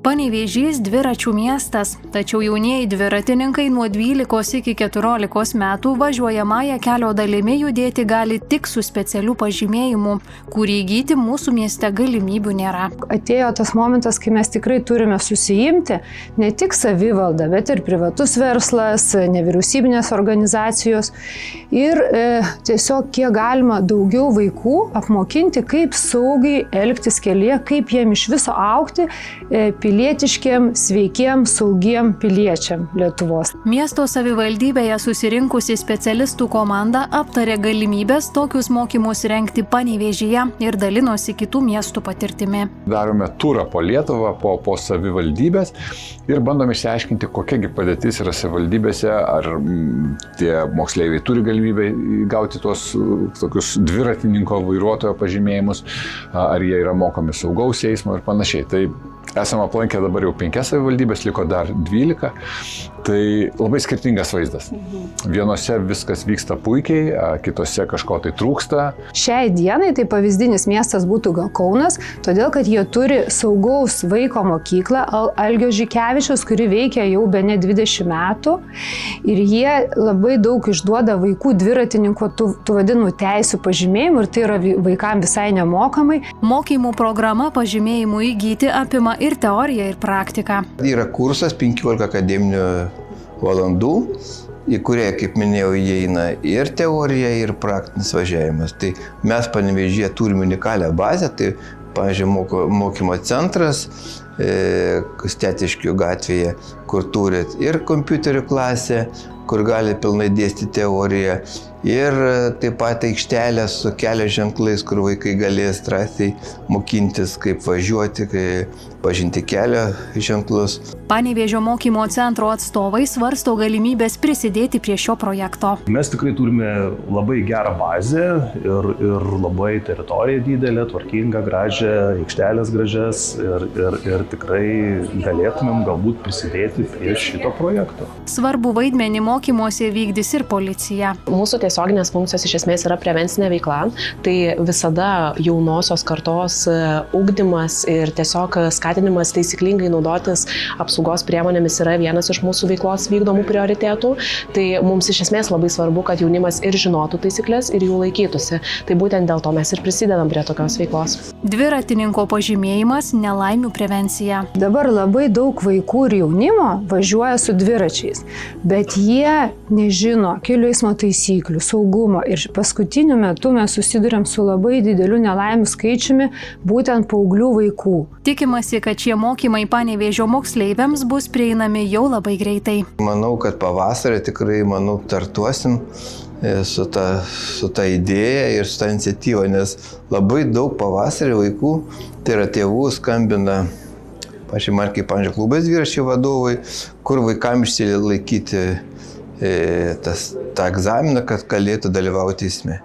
Panevėžys dviračių miestas, tačiau jaunieji dviratininkai nuo 12 iki 14 metų važiuojamąją kelio dalimi judėti gali tik su specialiu pažymėjimu, kurį įgyti mūsų mieste galimybių nėra. Atėjo tas momentas, kai mes tikrai turime susijimti ne tik savivaldą, bet ir privatus verslas, nevyriausybinės organizacijos ir tiesiog kiek galima daugiau vaikų apmokinti, kaip saugiai elgtis kelyje, kaip jiem iš viso augti pilietiškiem, sveikiem, saugiem piliečiam Lietuvos. Miesto savivaldybėje susirinkusi specialistų komanda aptarė galimybės tokius mokymus rengti Panevėžyje ir dalinosi kitų miestų patirtimi. Darome turą po Lietuvą, po savivaldybės ir bandome išsiaiškinti, kokiagi padėtis yra savivaldybėse, ar tie moksleiviai turi galimybę gauti tuos tokius dviratininko vairuotojo pažymėjimus, ar jie yra mokomi saugaus eismo ir panašiai. Tai esame aplankę dabar jau 5 savivaldybės, liko dar 12, tai labai skirtingas vaizdas. Vienose viskas vyksta puikiai, kitose kažko tai trūksta. Šiai dienai tai pavyzdinis miestas būtų gal Kaunas, todėl kad jie turi saugaus vaiko mokyklą Algio Žikevičiaus, kuri veikia jau bene 20 metų ir jie labai daug išduoda vaikų dviratininkų tų vadinamų teisių pažymėjimų ir tai yra vaikams visai nemokamai. Mokymų programa pažymėjimų įgyti apima ir teoriją, ir praktiką. Yra kursas 15 akademinių valandų, į kurią, kaip minėjau, įeina ir teorija, ir praktinis važiavimas. Tai mes Panevėžyje turime unikalią bazę, tai, pavyzdžiui, mokymo centras Stetiškių gatvėje, kur turit ir kompiuterių klasę, kur gali pilnai dėstyti teoriją, ir taip pat aikštelė su kelio ženklais, kur vaikai galės drąsiai mokintis, kaip važiuoti, kaip pažinti kelio ženklus. Panevėžio mokymo centro atstovai svarsto galimybės prisidėti prie šio projekto. Mes tikrai turime labai gerą bazę ir labai teritoriją didelę, tvarkingą, gražią, aikštelės gražias ir tikrai galėtumėm galbūt prisidėti prie šito projekto. Svarbu vaidmenį mokymuose vykdys ir policija. Mūsų tiesioginės funkcijos iš esmės yra prevencinė veikla, tai visada jaunosios kartos ugdymas ir tiesiog skatinimas taisyklingai naudotis apsaugos priemonėmis yra vienas iš mūsų veiklos vykdomų prioritetų. Tai mums iš esmės labai svarbu, kad jaunimas ir žinotų taisyklės ir jų laikytųsi. Tai būtent dėl to mes ir prisidedam prie tokios veiklos. Dviratininko pažymėjimas – nelaimių prevencija. Dabar labai daug vaikų ir jaunimo važiuoja su dviračiais, bet jie nežino kelių eismo taisyklių, saugumo ir paskutiniu metu mes susiduriam su labai dideliu nelaimių skaičiumi būtent paauglių vaikų. Tikimasi, kad šie mokymai Panevėžio moksleiviams bus prieinami jau labai greitai. Manau, kad pavasarį tikrai, startuosim su ta idėja ir su ta iniciatyva, nes labai daug pavasarį vaikų, tai yra tėvų, skambina Markiai Panžio klubas dviračių vadovai, kur vaikams išsilaikyti tą egzaminą, kad galėtų dalyvauti eisme.